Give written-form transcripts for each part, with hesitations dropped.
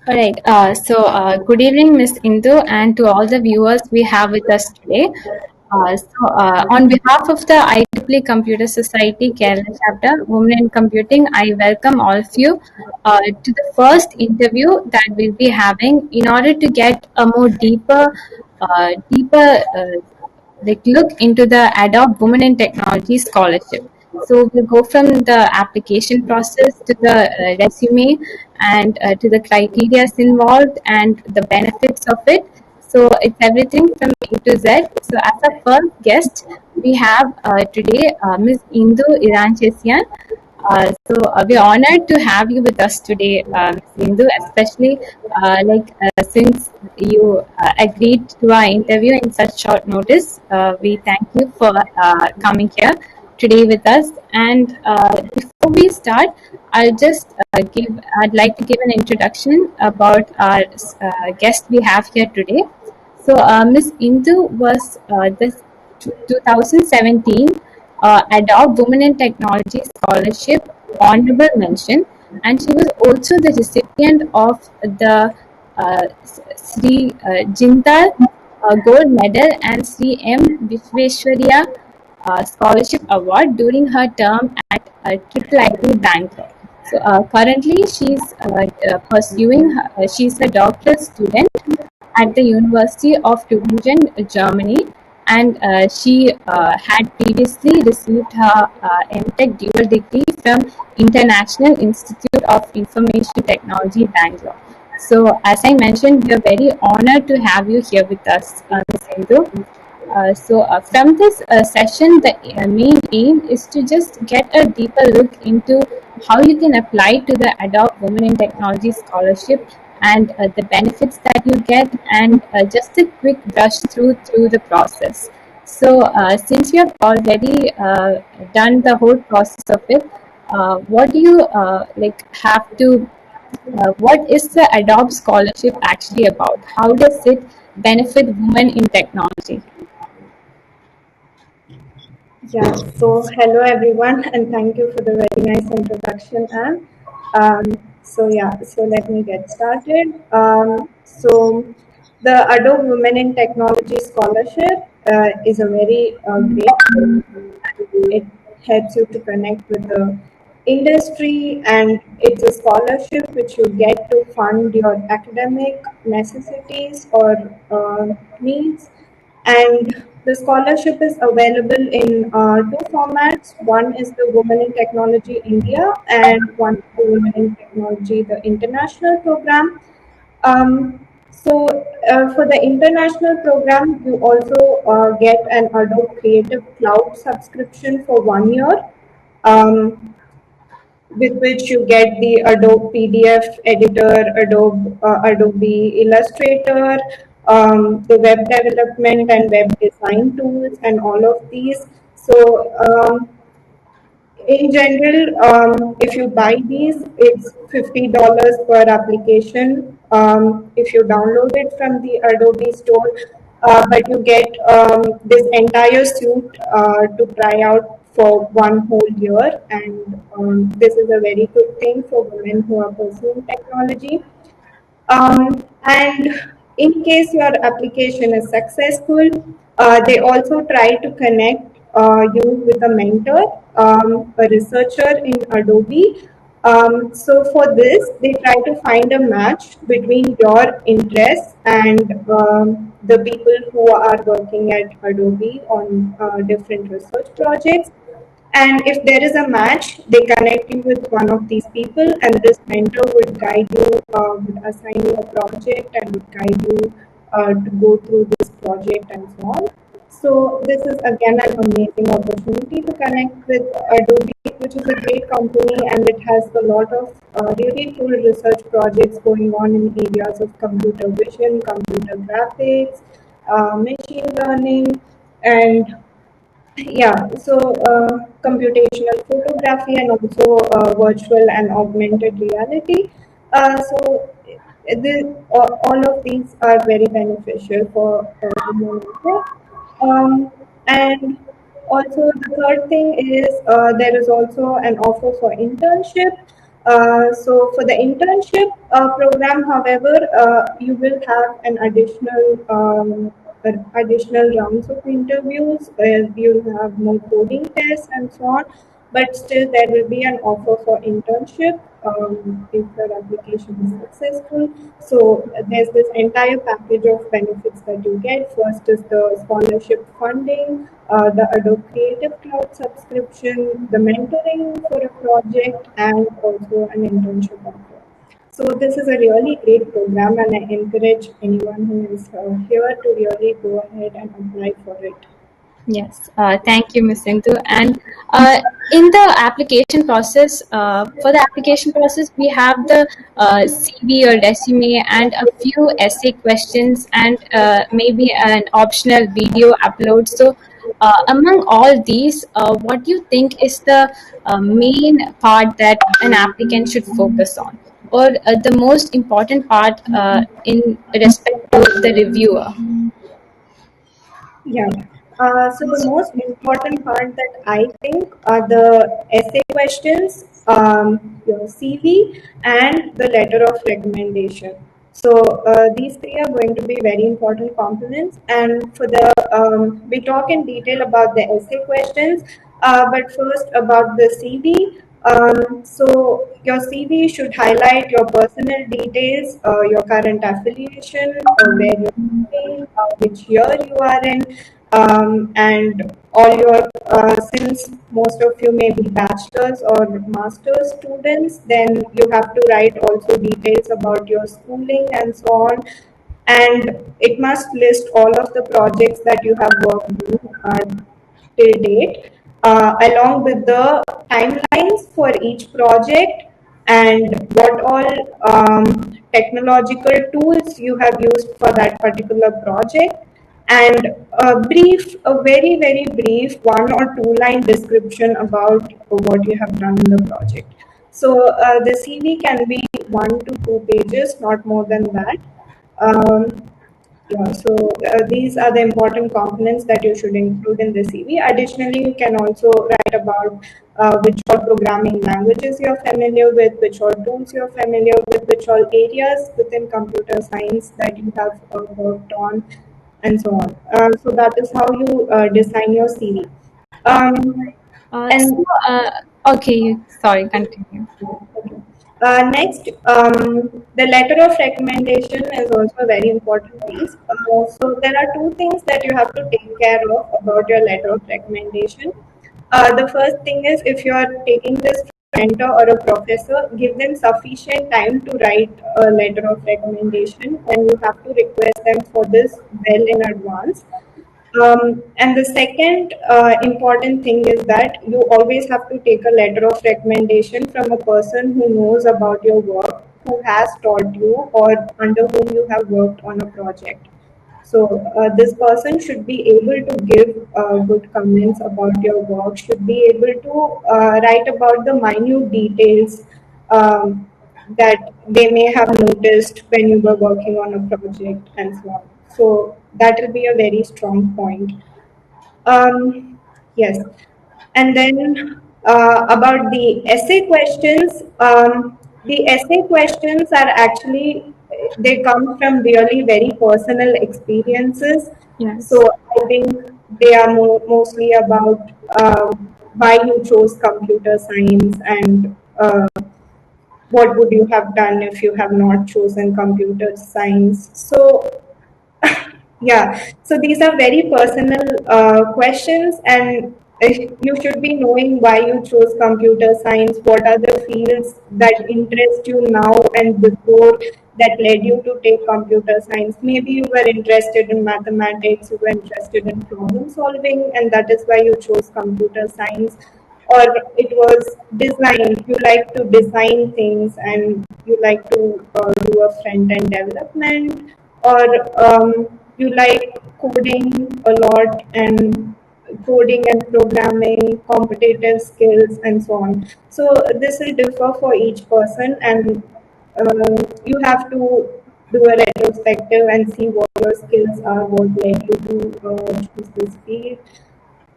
All right. Good evening, Miss Indu, and to all the viewers we have with us today. On behalf of the IEEE Computer Society Kerala chapter, Women in Computing, I welcome all of you to the first interview that we'll be having in order to get a more deeper like look into the Adobe Women in Technology Scholarship. So we'll go from the application process to the resume and to the criteria involved and the benefits of it. So it's everything from A to Z. So as a first guest, we have today Ms. Indu Ilanchezian. We're honored to have you with us today, Ms. Indu, especially since you agreed to our interview in such short notice. We thank you for coming here today with us. And before we start, I'd like to give an introduction about our guest we have here today. Ms. Indu was the 2017 Adobe Women in Technology Scholarship Honorable Mention, and she was also the recipient of the Sri Jindal Gold Medal and Sri M. Vishweshwarya Scholarship Award during her term at IIT Bangalore. Currently, she's a doctoral student at the University of Tübingen, Germany, and she had previously received her MTech dual degree from International Institute of Information Technology, Bangalore. So, as I mentioned, we are very honored to have you here with us, Ms. Indu. From this session, the main aim is to just get a deeper look into how you can apply to the Adobe Women in Technology Scholarship and the benefits that you get, and just a quick brush through the process. Since you have already done the whole process of it, what do you have to? What is the Adobe Scholarship actually about? How does it benefit women in technology? Yeah, so hello everyone, and thank you for the very nice introduction, Anne. So let me get started. The Adobe Women in Technology Scholarship is a very great tool. It helps you to connect with the industry, and it's a scholarship which you get to fund your academic necessities or needs. And the scholarship is available in two formats. One is the Women in Technology India, and one is the Women in Technology, the international program. For the international program, you also get an Adobe Creative Cloud subscription for 1 year. Um, with which you get the Adobe PDF editor, Adobe Illustrator, the web development and web design tools, and all of these. In general, if you buy these, it's $50 per application. If you download it from the Adobe store, but you get this entire suite to try out for 1 whole year, and this is a very good thing for women who are pursuing technology. And in case your application is successful, they also try to connect you with a mentor, a researcher in Adobe. So for this, they try to find a match between your interests and the people who are working at Adobe on different research projects. And if there is a match, they connect you with one of these people, and this mentor would guide you, would assign you a project, and would guide you to go through this project and so on. So this is again an amazing opportunity to connect with Adobe, which is a great company, and it has a lot of really cool research projects going on in areas of computer vision, computer graphics, machine learning, and computational photography, and also virtual and augmented reality. All of these are very beneficial for women out there. And also, the third thing is there is also an offer for internship. So for the internship program, however, you will have an additional rounds of interviews where you'll have more coding tests and so on. But still, there will be an offer for internship if your application is successful. So there's this entire package of benefits that you get. First is the scholarship funding, the Adobe Creative Cloud subscription, the mentoring for a project, and also an internship offer. So this is a really great program, and I encourage anyone who is here to really go ahead and apply for it. Yes, thank you, Ms. Sindhu. And in the application process, for the application process, we have the CV or resume and a few essay questions and maybe an optional video upload. So, among all these, what do you think is the main part that an applicant should focus on, or the most important part in respect to the reviewer? Yeah. So the most important part that I think are the essay questions, your CV, and the letter of recommendation. So these three are going to be very important components. And for the we talk in detail about the essay questions, but first about the CV. So your CV should highlight your personal details, your current affiliation, where you're working, which year you are in, and all your, since most of you may be bachelor's or master's students, then you have to write also details about your schooling and so on. And it must list all of the projects that you have worked on till date, along with the timelines for each project and what all technological tools you have used for that particular project, and a very, very brief 1 or 2 line description about what you have done in the project. So the CV can be 1 to 2 pages, not more than that. Um, yeah, so these are the important components that you should include in the CV. Additionally, you can also write about which all programming languages you're familiar with, which all tools you're familiar with, which all areas within computer science that you have worked on, and so on. So that is how you design your CV. Um, So, and okay, sorry, continue. Okay. Next, the letter of recommendation is also a very important piece. So there are two things that you have to take care of about your letter of recommendation. The first thing is, if you are taking this from a mentor or a professor, give them sufficient time to write a letter of recommendation, and you have to request them for this well in advance. And the second important thing is that you always have to take a letter of recommendation from a person who knows about your work, who has taught you, or under whom you have worked on a project. So this person should be able to give good comments about your work, should be able to write about the minute details that they may have noticed when you were working on a project and so on. So that will be a very strong point. Yes. And then about the essay questions, the essay questions are actually, they come from really very personal experiences. Yes. So I think they are mostly about why you chose computer science, and what would you have done if you have not chosen computer science. So yeah, so these are very personal questions, and you should be knowing why you chose computer science, what are the fields that interest you now and before that led you to take computer science. Maybe you were interested in mathematics, you were interested in problem solving, and that is why you chose computer science. Or it was design, you like to design things and you like to do a front end development, or you like coding a lot, and coding and programming, competitive skills, and so on. So this will differ for each person, and you have to do a retrospective and see what your skills are, what led you to choose this field.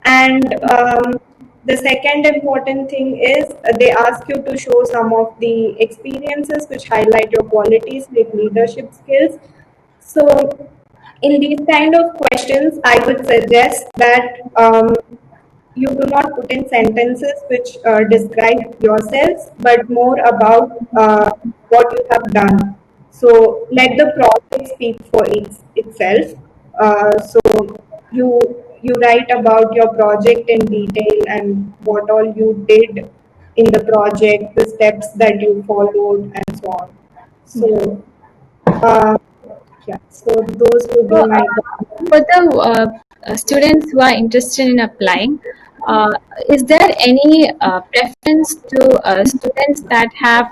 And The second important thing is they ask you to show some of the experiences which highlight your qualities like leadership skills. So in these kind of questions, I would suggest that you do not put in sentences which describe yourselves, but more about what you have done. So let the project speak for itself. So you write about your project in detail and what all you did in the project, the steps that you followed, and so on. Yeah. So uh, yeah, so those would So, be my for the students who are interested in applying, uh, is there any preference to students that have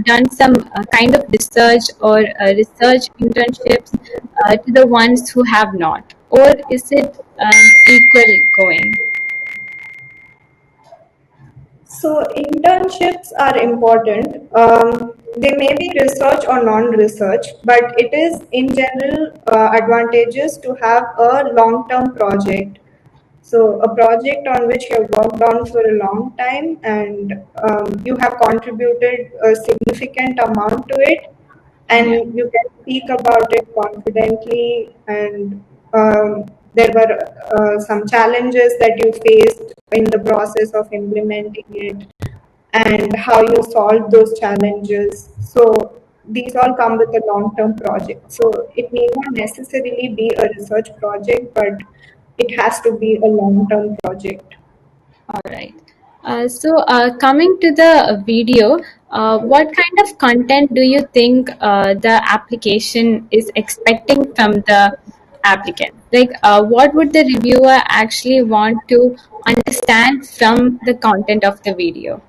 done some kind of research or research internships to the ones who have not? Or is it equal going? So internships are important. They may be research or non-research, but it is in general advantageous to have a long-term project. So a project on which you have worked on for a long time and you have contributed a significant amount to it, Yeah. and you can speak about it confidently. And there were some challenges that you faced in the process of implementing it, and how you solved those challenges. So these all come with a long-term project. So it may not necessarily be a research project, but it has to be a long-term project. All right. So, coming to the video, what kind of content do you think the application is expecting from the applicant? Like, what would the reviewer actually want to understand from the content of the video?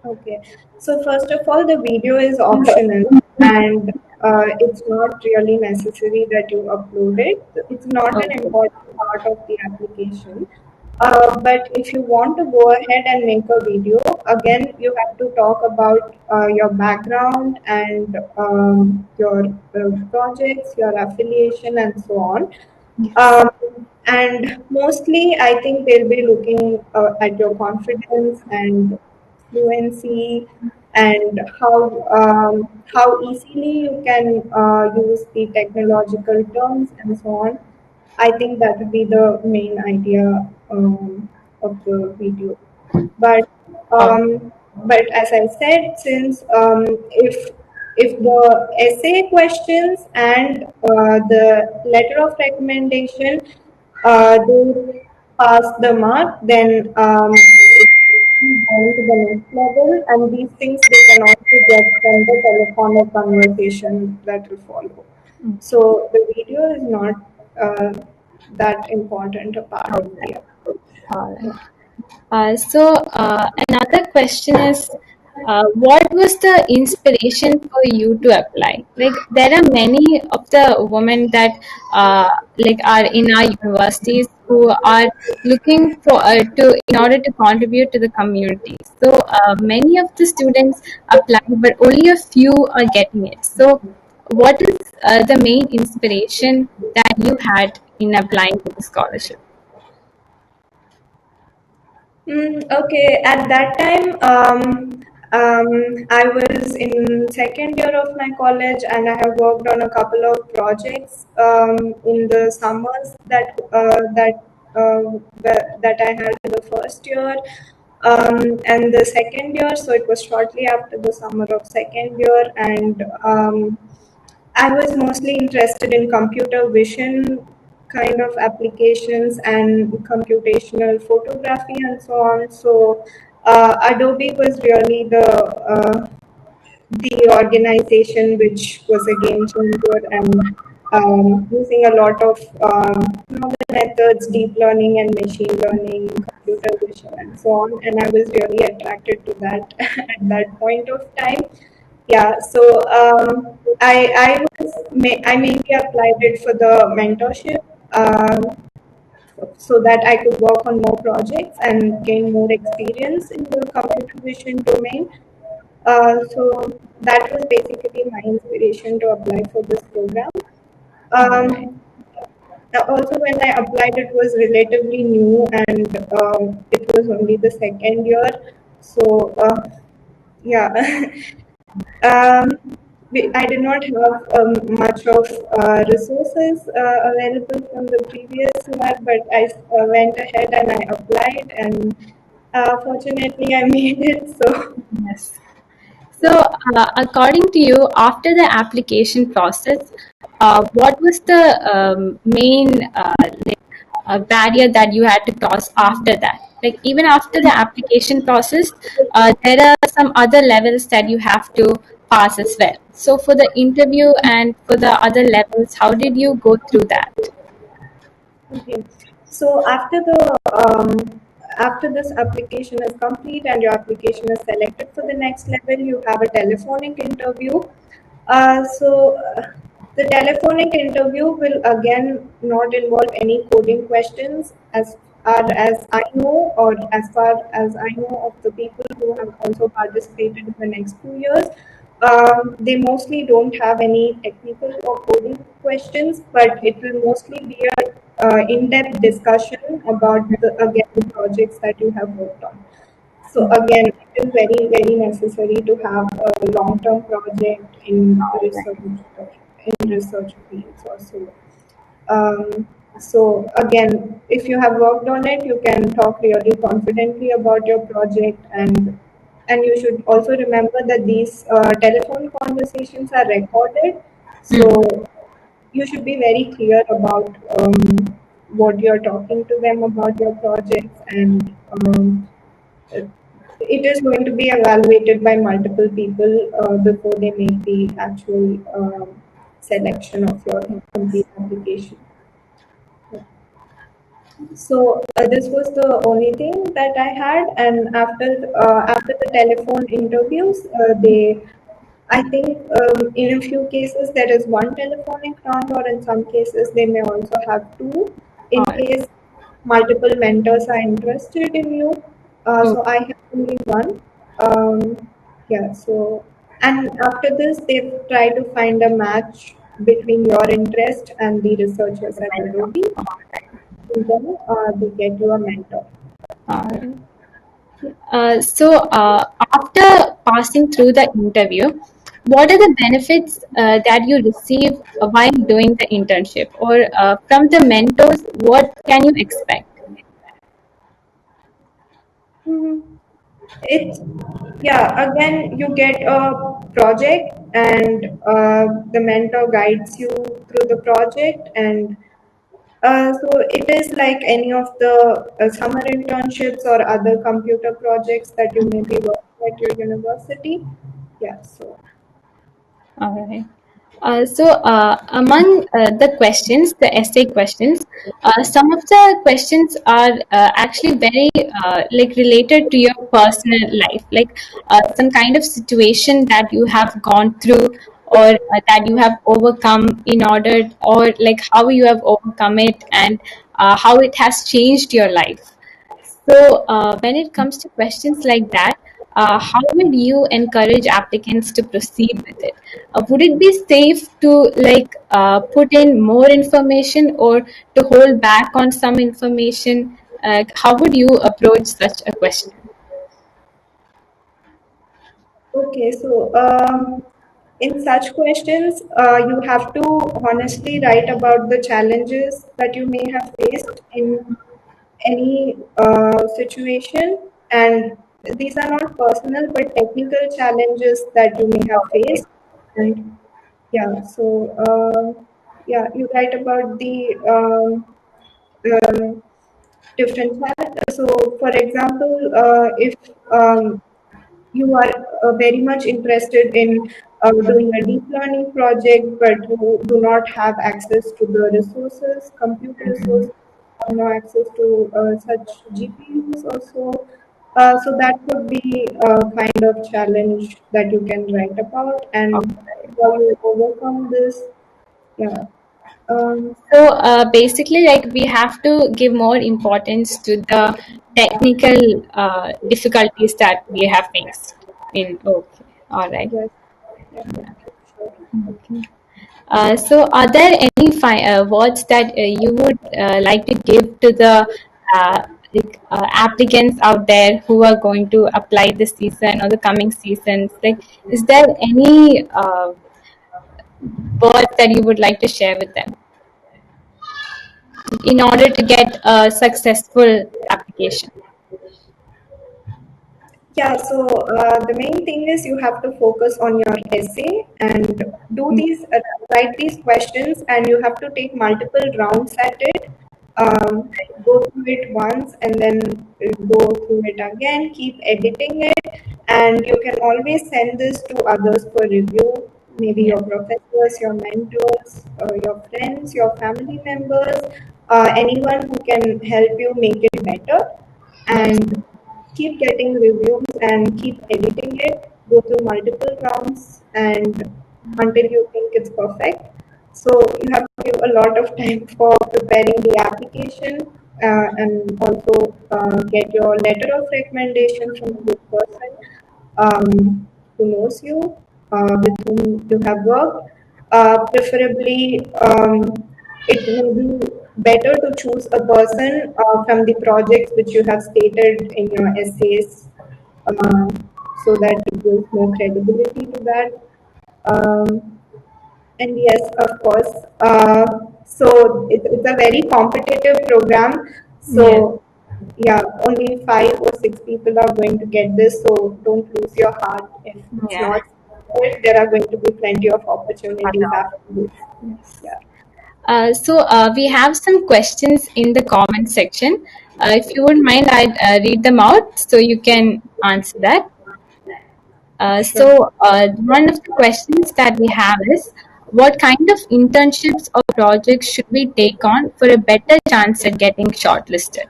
Okay. So first of all, the video is optional, and it's not really necessary that you upload it. It's not an Okay. important part of the application. But if you want to go ahead and make a video, again, you have to talk about your background and your projects, your affiliation, and so on. Yes. Um, and mostly, I think they'll be looking at your confidence and fluency, and how easily you can use the technological terms and so on. I think that would be the main idea of the video. But Oh, but as I said, since if the essay questions and the letter of recommendation they pass the mark, then it moves on to the next level, and these things they can also get from the telephonic conversation that will follow. okay. So the video is not uh, that important a part of Okay. the All right. Another question is, what was the inspiration for you to apply? Like there are many of the women that like are in our universities who are looking for to in order to contribute to the community. So many of the students apply, but only a few are getting it. So what is the main inspiration that you had in applying for the scholarship? Okay, at that time, I was in second year of my college, and I have worked on a couple of projects in the summers that I had in the first year and the second year. So it was shortly after the summer of second year, and I was mostly interested in computer vision kind of applications and computational photography and so on. So Adobe was really the organization which was a game changer, and using a lot of novel methods, deep learning and machine learning, computer vision, and so on. And I was really attracted to that at that point of time. Yeah, so I mainly applied it for the mentorship, so that I could work on more projects and gain more experience in the computer vision domain. So that was basically my inspiration to apply for this program. All right. Um, Also, when I applied, it was relatively new, and it was only the second year. So yeah, um, I did not have much of resources available from the previous year, but I went ahead and I applied, and fortunately, I made it. So. Yes. So, according to you, after the application process, what was the main barrier that you had to cross after that? Like, even after the application process, there are some other levels that you have to pass as well. So, for the interview and for the other levels, how did you go through that? Okay. So after this application is complete and your application is selected for the next level, you have a telephonic interview. The telephonic interview will again not involve any coding questions as far as I know, or as far as I know of the people who have also participated in the next 2 years. They mostly don't have any technical or coding questions, but it will mostly be a in-depth discussion about the projects that you have worked on. So again, it is very, very necessary to have a long-term project in research fields or so. So again, if you have worked on it, you can talk really confidently about your project, and you should also remember that these telephone conversations are recorded. So you should be very clear about what you're talking to them about your projects, and it is going to be evaluated by multiple people before they make the actual selection of your complete application. So this was the only thing that I had, and after the telephone interviews, I think in a few cases there is one telephonic round, or in some cases they may also have two, in Or, case multiple mentors are interested in you. oh, So I have only one. Yeah. So, and after this, they try to find a match between your interest and the researchers at Adobe, and then they get you a mentor. or, so, after passing through the interview, what are the benefits that you receive while doing the internship? Or from the mentors, what can you expect? Mhm. It's Yeah. Again, you get a project, and the mentor guides you through the project, and so it is like any of the summer internships or other computer projects that you may be working at your university. Yeah. So. All right. Among the questions, the essay questions, some of the questions are actually very like related to your personal life, like some kind of situation that you have gone through, or that you have overcome in order, or like how you have overcome it, and how it has changed your life. So, when it comes to questions like that, how would you encourage applicants to proceed with it? Would it be safe to put in more information, or to hold back on some information? How would you approach such a question? Okay, so in such questions, you have to honestly write about the challenges that you may have faced in any situation, and these are not personal but technical challenges that you may have faced. And yeah, so yeah, you write about the um, different challenges. So, for example, if you are very much interested in doing a deep learning project, but you do not have access to the resources, computer resources, have no access to such GPUs also. So that could be a kind of challenge that you can write about, and how you overcome this. Yeah. Um, So basically, like we have to give more importance to the technical difficulties that we have faced. In okay, all right. yes. Yeah. Sure. Okay. So, are there any words that you would like to give to the applicants out there who are going to apply this season or the coming seasons? Like, is there any words that you would like to share with them in order to get a successful application? Yeah, so the main thing is you have to focus on your essay and write these questions, and you have to take multiple rounds at it. Go through it once and then go through it again, keep editing it, and you can always send this to others for review, maybe Yeah. your professors, your mentors, your friends, your family members, anyone who can help you make it better. Yes. And keep getting reviews and keep editing it, go through multiple rounds and until you think it's perfect. So you have to give a lot of time for preparing the application and also get your letter of recommendation from a good person who knows you, with whom you have worked. Preferably, it may be better to choose a person from the projects which you have stated in your essays, uh, so that it gives more credibility to that. Um, and yes, of course. So it's a very competitive program. Yes. So yeah, only 5 or 6 people are going to get this. So don't lose your heart if it's Yeah. not. There are going to be plenty of opportunities after this. Yes. Yeah, So we have some questions in the comment section. If you wouldn't mind, I'd read them out so you can answer that. sure. One of the questions that we have is, what kind of internships or projects should we take on for a better chance at getting shortlisted?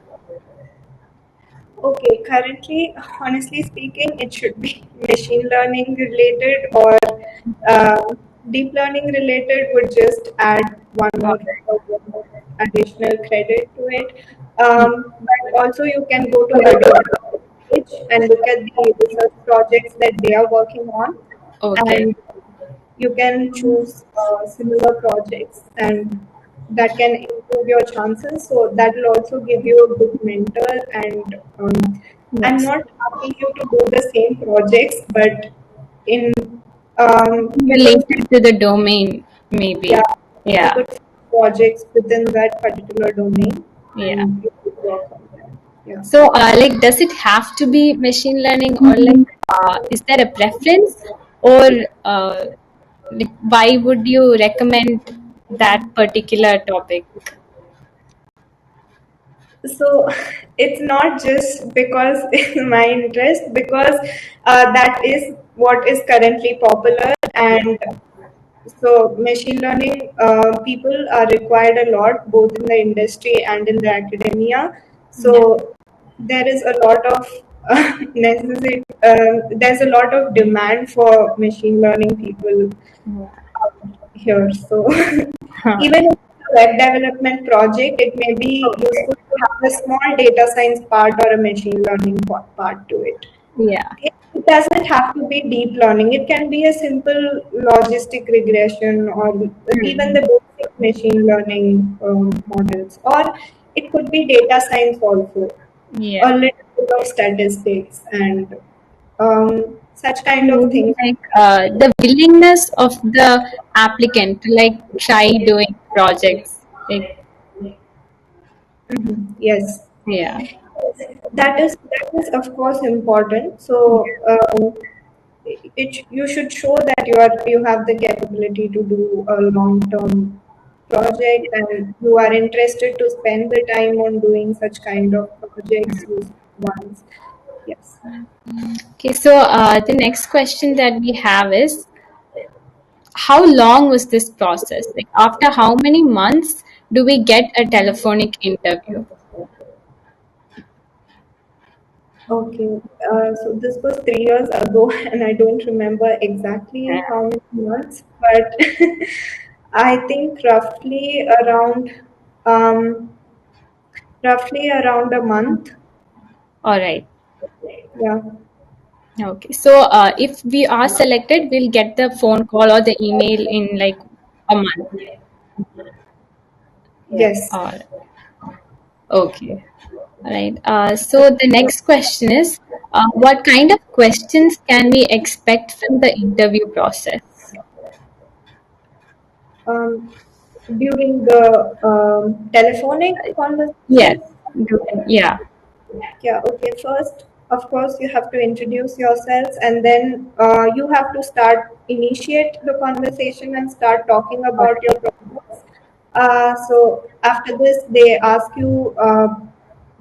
Okay, currently, honestly speaking, it should be machine learning related or deep learning related would just add one more additional credit to it. But also, you can go to Adobe page and look at the research projects that they are working on, Okay. and you can choose similar projects and that can improve your chances, so that will also give you a good mentor. And I'm Yes. not asking you to do the same projects, but in you could, Related to the domain, maybe. yeah, you Yeah. could projects within that particular domain Yeah. and you could work on them. Yeah. So, like, does it have to be machine learning, or like, is there a preference, or like, why would you recommend that particular topic? So it's not just because it's my interest, because that is what is currently popular. And so machine learning people are required a lot, both in the industry and in the academia. Yeah. So there is a lot of necessity. There's a lot of demand for machine learning people here. So Huh. even if it's a web development project, it may be Okay. useful to have a small data science part or a machine learning part to it. Yeah. It doesn't have to be deep learning. It can be a simple logistic regression or even Hmm. the basic machine learning models. Or it could be data science also, a Yeah. little bit of statistics and such kind of Maybe things. like the willingness of the applicant to like try doing projects. Like, Mhm. Yes. yeah. That is of course important. So you should show that you have the capability to do a long term project and you are interested to spend the time on doing such kind of projects, useful ones. Yes. Okay, so the next question that we have is, how long was this process? Like, after how many months do we get a telephonic interview? Okay. So this was 3 years ago, and I don't remember exactly Yeah. how many months, but I think um, roughly around a month. All right. Yeah. Okay. So if we are selected, we'll get the phone call or the email in like a month. Yeah. Yes. All right. Okay. All right. So the next question is, what kind of questions can we expect from the interview process? Um, During the telephonic Yes. conversation. Yeah. Yeah, okay. First, of course, you have to introduce yourselves, and then you have to initiate the conversation and start talking about your projects. So after this, they ask you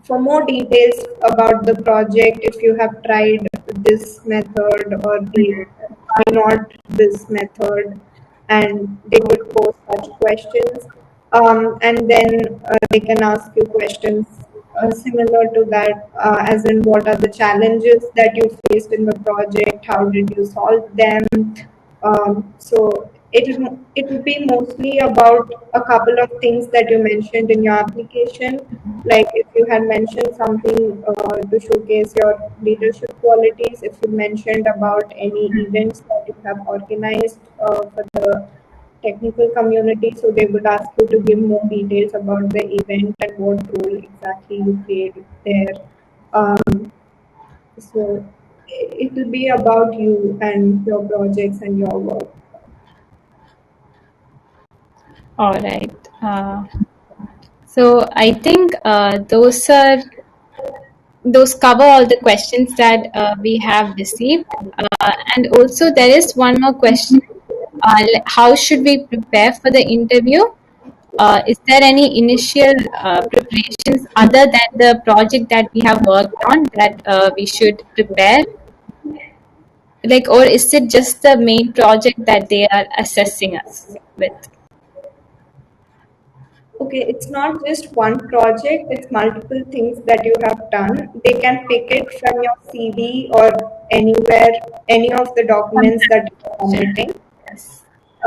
for more details about the project, if you have tried this method or why not this method, and they could pose such questions. And then they can ask you questions similar to that, as in what are the challenges that you faced in the project, how did you solve them. So it will be mostly about a couple of things that you mentioned in your application, like if you had mentioned something to showcase your leadership qualities, if you mentioned about any events that you have organized for the technical community, so they would ask you to give more details about the event and what role exactly you played there. So it will be about you and your projects and your work. All right. So I think those cover all the questions that we have received. And also, there is one more question. How should we prepare for the interview? Is there any initial preparations other than the project that we have worked on that we should prepare? Like, or is it just the main project that they are assessing us with? Okay, it's not just one project, it's multiple things that you have done. They can pick it from your CV or anywhere, any of the documents that you are submitting. Yes.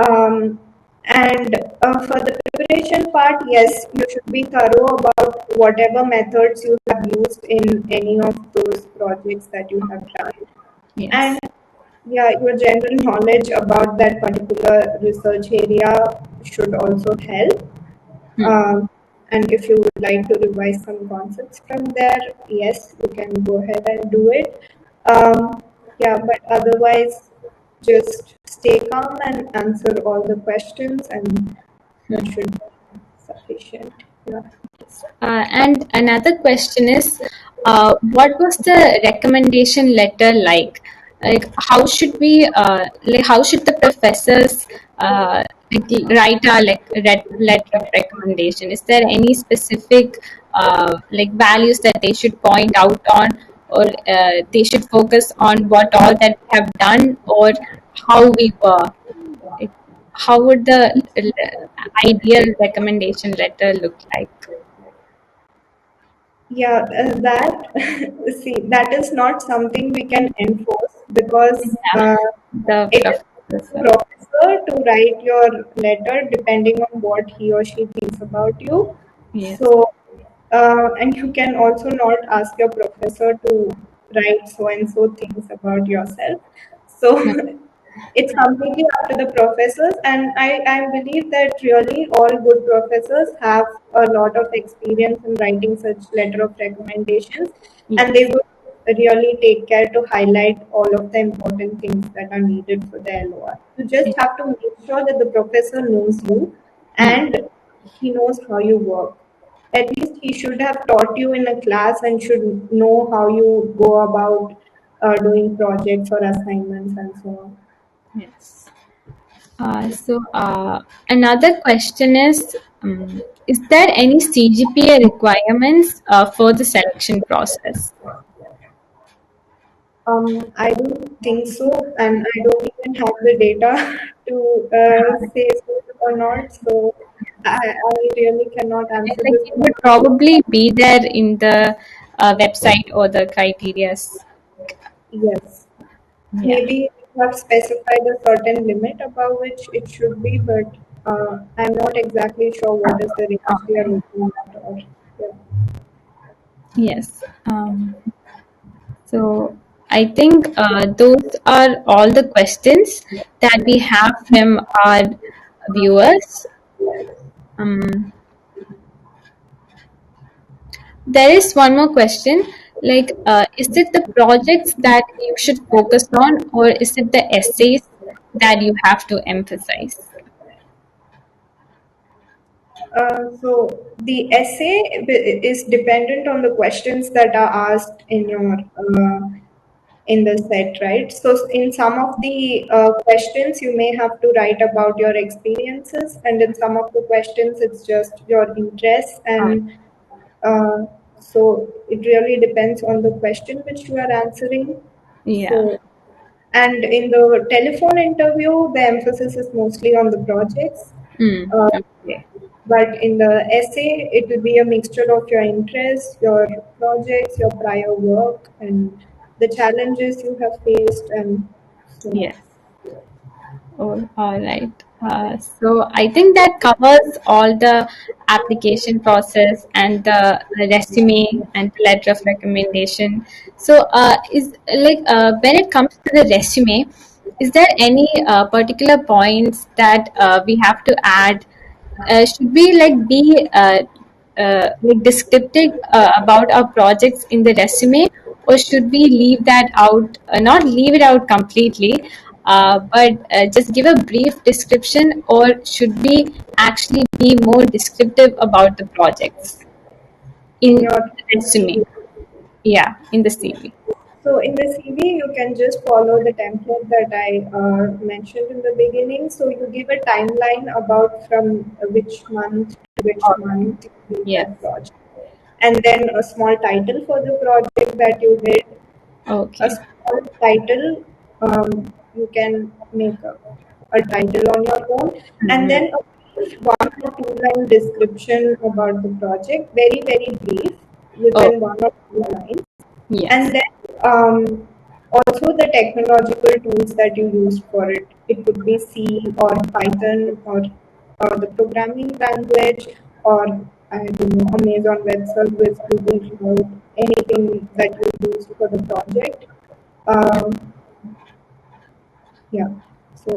Um, and for the preparation part, yes, you should be thorough about whatever methods you have used in any of those projects that you have done. And Yes. yeah, your general knowledge about that particular research area should also help. Hmm. Um, and if you would like to revise some concepts from there, yes, you can go ahead and do it. Yeah, but otherwise, just stay calm and answer all the questions, and that should be sufficient. Yeah. And another question is, what was the recommendation letter like? Like, how should we, how should the professors write our letter of recommendation? Is there any specific values that they should point out on, or they should focus on what all that we have done, or how we were? Like, how would the ideal recommendation letter look like? Yeah, that see, that is not something we can enforce because Yeah, the it is the professor. professor to write your letter depending on what he or she thinks about you. Yes. So, and you can also not ask your professor to write so and so things about yourself. No. So, it's completely up to the professors, and I believe that really all good professors have a lot of experience in writing such letter of recommendations, and they Yes. would really take care to highlight all of the important things that are needed for the LOR. You just Yes. have to make sure that the professor knows you Hmm. and he knows how you work. At least he should have taught you in a class and should know how you go about doing projects or assignments and so on. Yes. Another question is there any CGPA requirements for the selection process? I don't think so, and I don't even have the data to say so or not. So I really cannot answer Like, this it would question. probably be there in the website or the criterias. Yes, Yeah. maybe you have specified a certain limit above which it should be, but I'm not exactly sure what is the range we are Okay. looking at. Or yeah. Yes. So I think those are all the questions that we have from our viewers. Um, there is one more question. Like, is it the projects that you should focus on, or is it the essays that you have to emphasize? So the essay is dependent on the questions that are asked in your in the set, right? So in some of the questions, you may have to write about your experiences, and in some of the questions, it's just your interests, Uh, and uh, so it really depends on the question which you are answering. yeah. So, and in the telephone interview, the emphasis is mostly on the projects. Uh, Okay. but in the essay, it will be a mixture of your interests, your projects, your prior work, and the challenges you have faced, and so Yes. Oh, all right. So I think that covers all the application process and the resume and the letter of recommendation. So is like when it comes to the resume, is there any particular points that we have to add? Should we like be like descriptive about our projects in the resume, or should we leave that out? Not leave it out completely, but just give a brief description, or should we actually be more descriptive about the projects in in your the resume? CV. Yeah, in the CV. So in the CV, you can just follow the template that I mentioned in the beginning. So you give a timeline about from which month to which All right. month you did Yes. that project, and then a small title for the project that you did, a Okay. small title. You can make a title on your own, and Mhm. then a brief 1 or 2 line description about the project, very, very brief, Oh, within 1 or 2 lines. And yes. then also the technological tools that you use for it. It could be C or Python or the programming language, or I don't know, Amazon Web Service, Google Cloud, anything that you use for the project. Um, yeah, so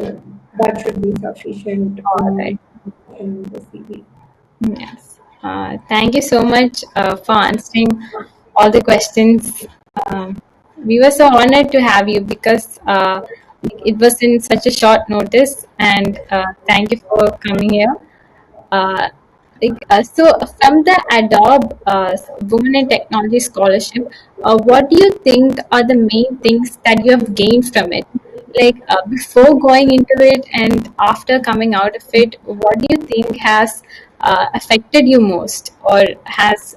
that should be sufficient All right. in the CV. Yes. Thank you so much for answering all the questions. We were so honored to have you because it was in such a short notice, and thank you for coming here. Uh, so, from the Adobe Women in Technology Scholarship, what do you think are the main things that you have gained from it? Like before going into it and after coming out of it, what do you think has affected you most or has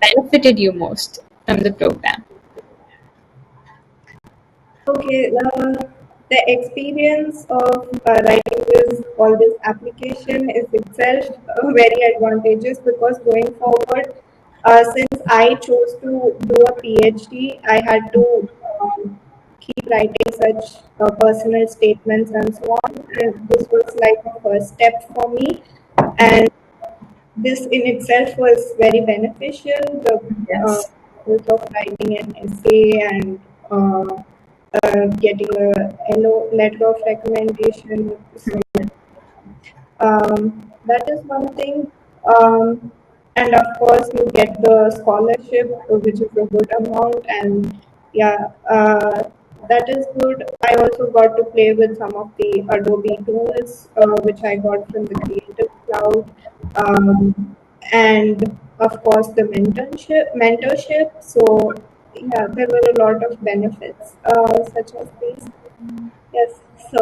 benefited you most from the program? Okay, the experience of writing all this application is itself very advantageous, because going forward, since I chose to do a PhD, I had to keep writing such personal statements and so on, and this was like a first step for me, and this in itself was very beneficial. The Yes. process of writing an essay and getting a letter of recommendation. So that is one thing. And of course, you get the scholarship, which is a good amount, and yeah, that is good. I also got to play with some of the Adobe tools, which I got from the Creative Cloud, and of course the mentorship. So yeah, there were a lot of benefits, such as these. Yes, so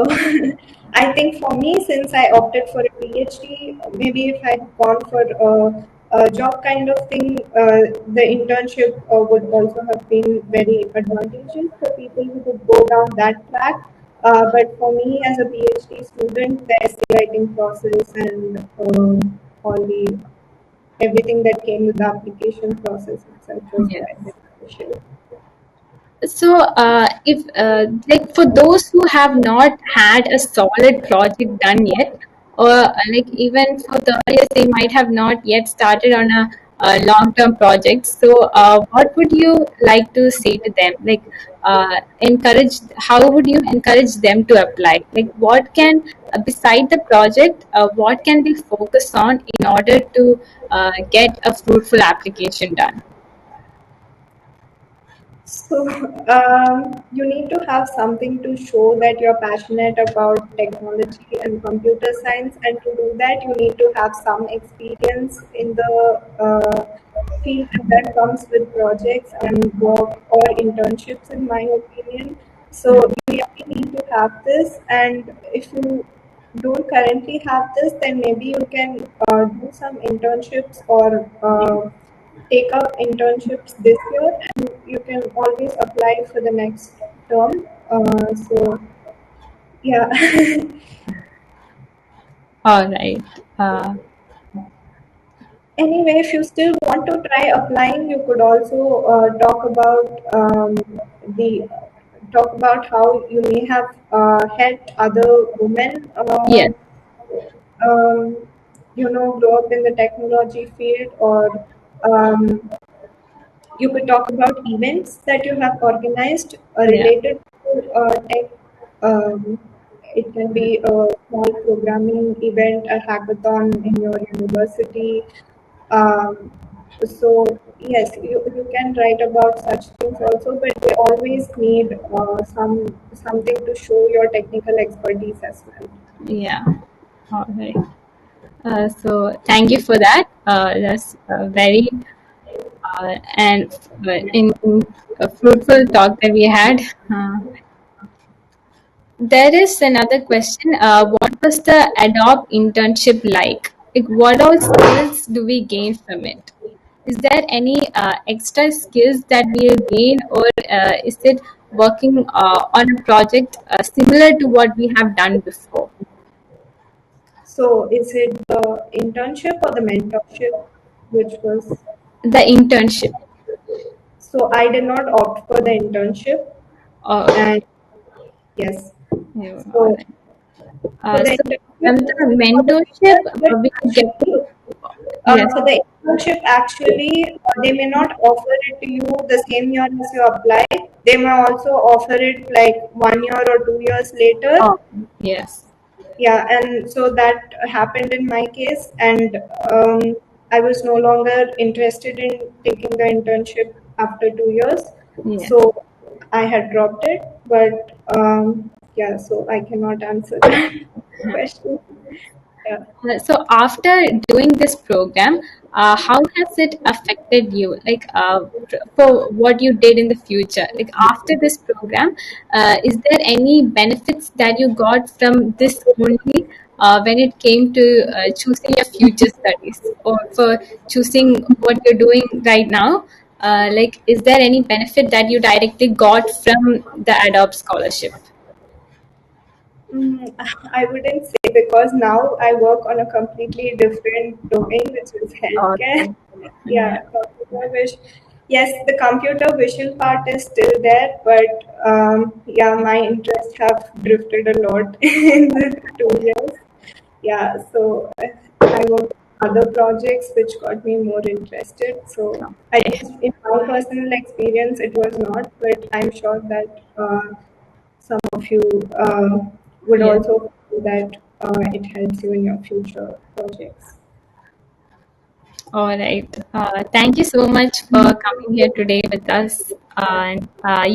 I think for me, since I opted for a PhD, maybe if I had gone for a job kind of thing, the internship would also have been very advantageous for people who could go down that track. But for me, as a PhD student, the essay writing process and all the everything that came with the application process itself was quite Yes. beneficial. So, if like for those who have not had a solid project done yet, or like even for the years they might have not yet started on long-term projects. So, what would you like to say to them? Like, encourage. How would you encourage them to apply? Like, what can beside the project, what can they focus on in order to get a fruitful application done? So, you need to have something to show that you're passionate about technology and computer science, and to do that, you need to have some experience in the field, and that comes with projects and work or internships, in my opinion. So, you really need to have this, and if you don't currently have this, then maybe you can do some internships or take up internships this year, and you can always apply for the next term. So yeah. All right. Anyway, if you still want to try applying, you could also the talk about how you may have helped other women, Yes. um, grow up in the technology field, or um, you could talk about events that you have organized Yeah. related to tech. Um, it can be a small programming event, a hackathon in your university. Um, so yes, you can write about such things also, but they always need something to show your technical expertise as well. Yeah. All right. So thank you for that. That's very and in a fruitful talk that we had. Uh, there is another question. What was the Adobe internship like? Like, what all skills do we gain from it? Is there any extra skills that we'll gain, or is it working on a project similar to what we have done before? So is it the internship or the mentorship, which was? The internship. So I did not opt for the internship, Oh, and yes. yeah, all So right. for the So internship, from the mentorship, we get actually, to, yes. for the internship, actually, they may not offer it to you the same year as you apply. They may also offer it like 1 year or 2 years later. Oh, yes, Yeah, and so that happened in my case, and I was no longer interested in taking the internship after 2 years, yes. so I had dropped it. But yeah, so I cannot answer that question. Yeah. So after doing this program, how has it affected you? Like for what you did in the future? Like after this program, is there any benefits that you got from this only when it came to choosing your future studies or for choosing what you're doing right now? Like, is there any benefit that you directly got from the Adobe Scholarship? Mm, I wouldn't say, because now I work on a completely different domain, which is healthcare. Okay. Yeah. Yeah, computer vision. Yes, the computer vision part is still there, but yeah, my interests have drifted a lot in the 2 years. Yeah, so I worked on other projects which got me more interested. So I Okay. guess in my personal experience, it was not, but I'm sure that some of you would Yeah. also feel that it helps you in your future projects. All right. Thank you so much for coming here today with us. And I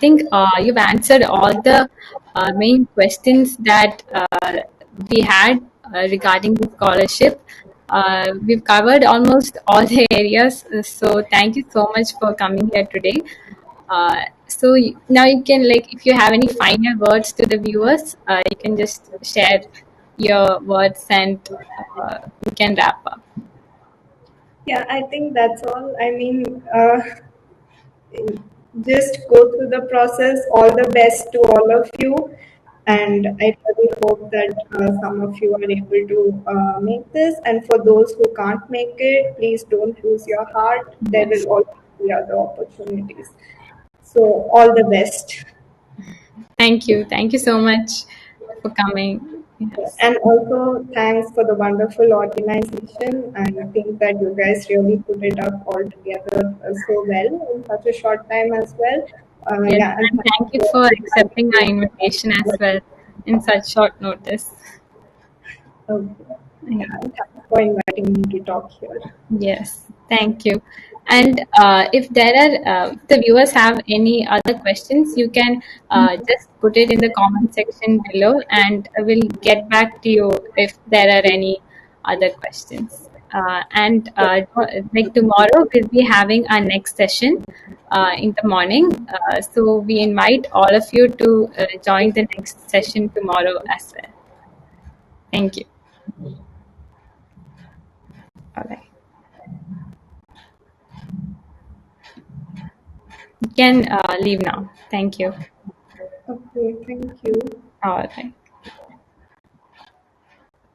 think, you've answered all the main questions that we had regarding the scholarship. We've covered almost all the areas. So thank you so much for coming here today. Now you can, like, if you have any final words to the viewers, you can just share your words and we can wrap up. Yeah, I think that's all. I mean, just go through the process. All the best to all of you. And I really hope that some of you are able to make this. And for those who can't make it, please don't lose your heart. There Yes. will always be other opportunities. So, all the best. Thank you. Thank you so much for coming. Yes. And also thanks for the wonderful organization. I think that you guys really put it up all together so well in such a short time as well. Yes, Yeah, and and thanks thank you for for inviting accepting our me. invitation as well in such short notice. Okay. Yeah. Yeah, and thanks for inviting me to talk here. Yes, thank you. And if there are, if the viewers have any other questions, you can just put it in the comment section below, and we'll get back to you if there are any other questions. Like tomorrow, we'll be having our next session in the morning. So we invite all of you to join the next session tomorrow as well. Thank you. All right. You can leave now. Thank you. Okay, thank you. All right.